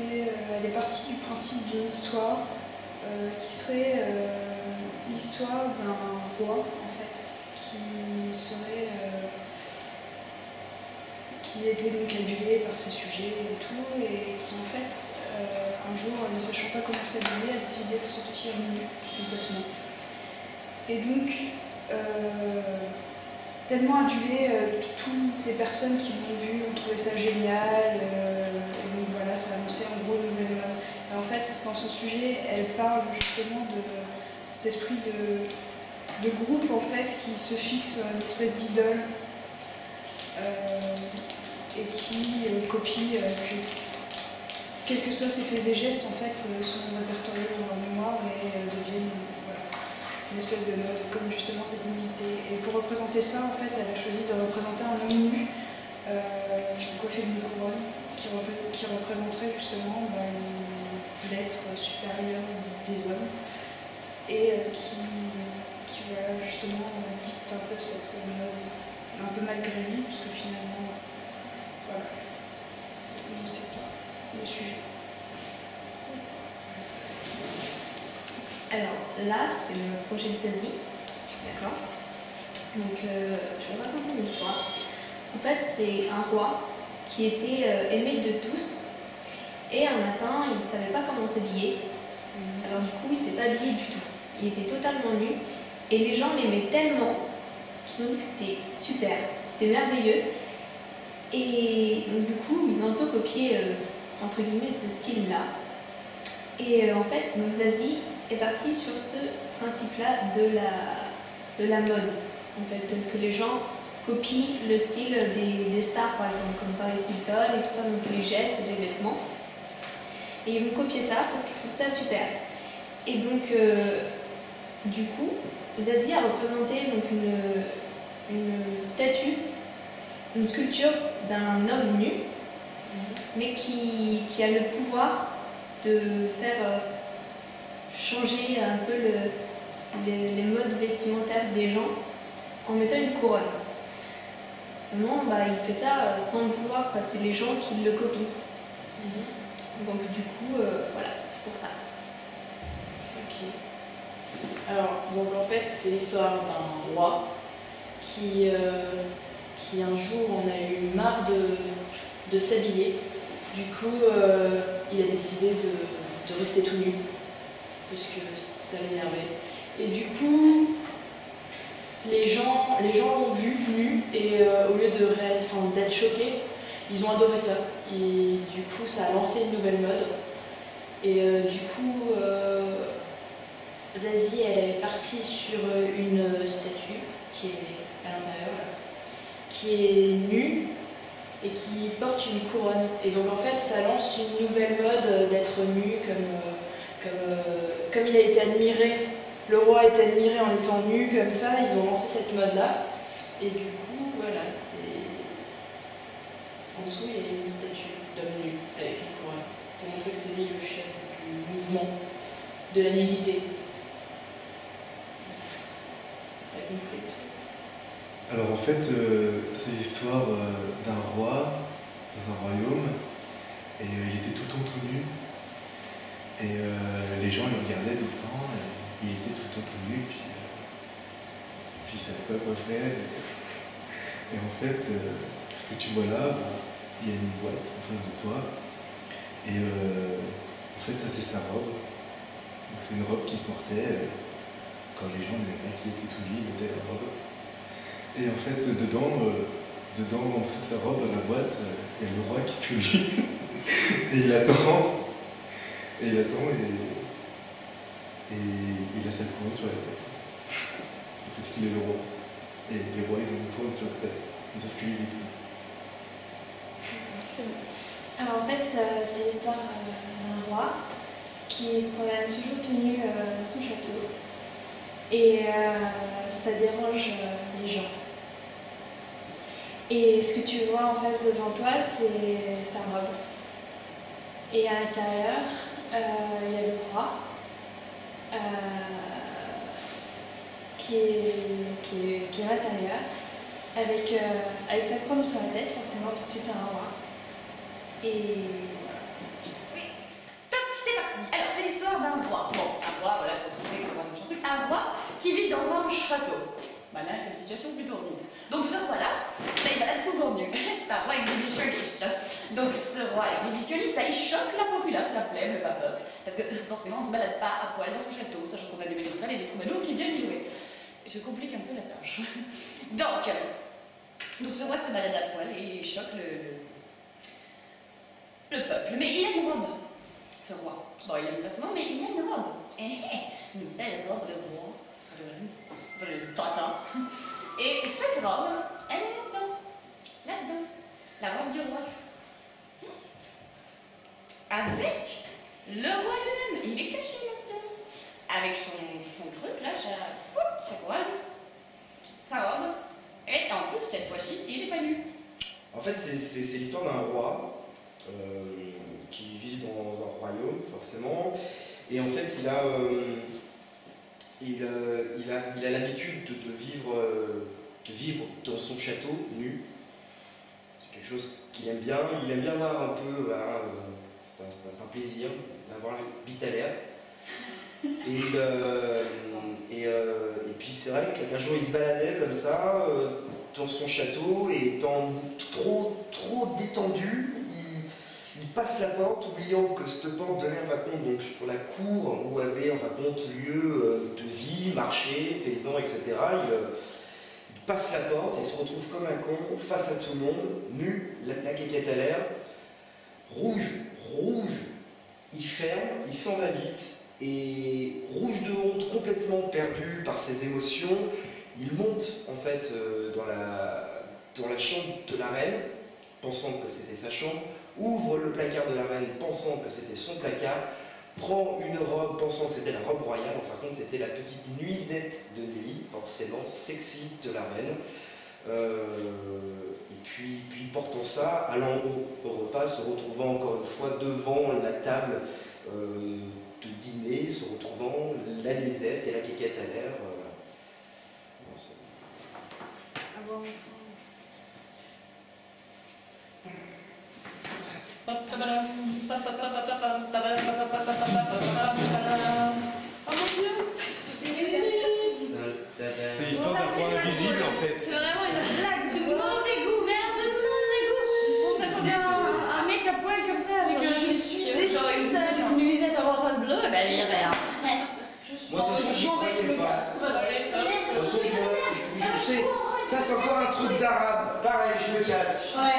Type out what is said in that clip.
elle est partie du principe d'une histoire qui serait l'histoire d'un roi en fait, qui était donc adulé par ses sujets et tout, et qui en fait, un jour, ne sachant pas comment s'habiller, a décidé de sortir nu complètement. Et donc, tellement adulé, toutes les personnes qui l'ont vu ont trouvé ça génial, et donc voilà, ça a annoncé en gros une nouvelle mode. Et en fait, dans son sujet, elle parle justement de cet esprit de groupe en fait, qui se fixe une espèce d'idole et qui copie, quels que soient ses faits et gestes, en fait, sont répertoriés dans leur mémoire et deviennent une espèce de mode, comme justement cette nudité. Et pour représenter ça, en fait, elle a choisi de représenter un homme nu, coiffé d'une couronne, qui représenterait justement l'être supérieur des hommes, et qui voilà, justement dicte un peu cette mode, un peu malgré lui, parce que finalement, voilà, donc c'est ça, le sujet. Alors là, c'est le projet de Zazie, d'accord. Donc je vais raconter une histoire. En fait, c'est un roi qui était aimé de tous, et un matin, il ne savait pas comment s'habiller. Alors du coup, il ne s'est pas habillé du tout. Il était totalement nu, et les gens l'aimaient tellement qu'ils ont dit que c'était super, c'était merveilleux. Et donc du coup, ils ont un peu copié, entre guillemets, ce style-là. Et en fait, donc Zazie est partie sur ce principe-là de la mode, en fait, que les gens copient le style des stars, par exemple, comme Paris Hilton et tout ça, donc les gestes, les vêtements. Et ils vont copier ça parce qu'ils trouvent ça super. Et donc, du coup, Zazie a représenté donc une statue, une sculpture d'un homme nu, mais qui a le pouvoir de faire changer un peu les modes vestimentaires des gens en mettant une couronne. Seulement, il fait ça sans le vouloir, c'est les gens qui le copient. Donc du coup, voilà, c'est pour ça. Ok. Alors, donc en fait, c'est l'histoire d'un roi qui un jour en a eu marre de s'habiller. Du coup, il a décidé de rester tout nu, puisque ça l'énervait. Et du coup, les gens l'ont vu nu, et au lieu d'être choqués, ils ont adoré ça. Et du coup, ça a lancé une nouvelle mode. Et du coup, Zazie, elle est partie sur une statue qui est à l'intérieur, qui est nue et qui porte une couronne. Et donc en fait, ça lance une nouvelle mode d'être nu, comme il a été admiré, le roi a été admiré en étant nu comme ça, ils ont lancé cette mode-là. Et du coup, voilà, c'est... En dessous, il y a une statue d'homme nu avec une couronne, pour montrer que c'est lui le chef du mouvement de la nudité. T'as compris? Alors en fait, c'est l'histoire d'un roi dans un royaume, et il était tout le temps tout nu, et les gens le regardaient tout le temps, et il était tout le temps tout nu, puis il savait pas quoi faire. Et en fait, ce que tu vois là, il y a une boîte en face de toi, et en fait ça c'est sa robe. Donc c'est une robe qu'il portait quand les gens n'aimaient pas qu'il était tout nu, il mettait la robe. Et en fait, dedans dans sa robe, dans la boîte, il y a le roi qui est tout nu. Et il attend, et il a sa couronne sur la tête. Parce qu'il est le roi. Et les rois, ils ont une couronne sur la tête. Ils savent que lui, il est tout nu. Alors en fait, c'est l'histoire d'un roi qui se promène toujours tout nu dans son château. Et ça dérange les gens. Et ce que tu vois en fait devant toi, c'est sa robe. Et à l'intérieur, il y a le roi qui est à l'intérieur, avec sa couronne sur la tête, forcément, parce que c'est un roi. Et voilà. Oui. roi. Bon, un roi, voilà, c'est ce que c'est, un truc. Un roi qui vit dans un château. Voilà, une situation plutôt ordinaire. Donc ce roi-là, il balade souvent nu. C'est un roi exhibitionniste. Donc ce roi exhibitionniste, il choque la populace, la plèbe, le peuple. Parce que forcément, on ne se balade pas à poil dans son château, sachant qu'on a des ménestrels et des troubadours qui viennent y louer. Je complique un peu la tâche. Donc ce roi se balade à poil et il choque le peuple. Mais il a une robe, ce roi. Bon, il a une placement, mais il a une robe. Une belle robe de roi. Le tata. Et cette robe, elle est là-dedans. Là-dedans. La robe du roi. Avec le roi lui-même. Il est caché là-dedans. Avec son truc, là, sa couronne, sa robe. Et en plus, cette fois-ci, il n'est pas nu. En fait, c'est l'histoire d'un roi qui vit dans un royaume, forcément. Et en fait, il a l'habitude de vivre dans son château nu. C'est quelque chose qu'il aime bien. Il aime bien voir un peu, c'est un plaisir d'avoir la bite à l'air. Et puis c'est vrai qu'un jour il se baladait comme ça dans son château et étant trop détendu, il passe la porte, oubliant que cette porte donnait en fin de compte donc sur la cour où avait en fin de compte lieu de vie, marché, paysans, etc. Il passe la porte et se retrouve comme un con face à tout le monde, nu, la quéquette à l'air, rouge, il ferme, il s'en va vite. Et rouge de honte, complètement perdu par ses émotions, il monte en fait dans la chambre de la reine, pensant que c'était sa chambre, ouvre le placard de la reine, pensant que c'était son placard, prend une robe, pensant que c'était la robe royale, en fin de compte c'était la petite nuisette de Nelly, forcément sexy de la reine. Et puis portant ça, allant au repas, se retrouvant encore une fois devant la table de dîner, se retrouvant la nuisette et la quéquette à l'air. Oh mon Dieu! C'est l'histoire d'un roi invisible en fait. C'est vraiment une blague de mauvais goût, merde, de mauvais goût! Ça convient un mec à poil comme ça avec Je suis déçue. genre une salade, une nuisette en ventre bleu, et ben j'irai rien. Moi de toute façon j'y croyais pas. De toute façon je sais, ça c'est encore un truc d'arabe, pareil je me casse. Ouais,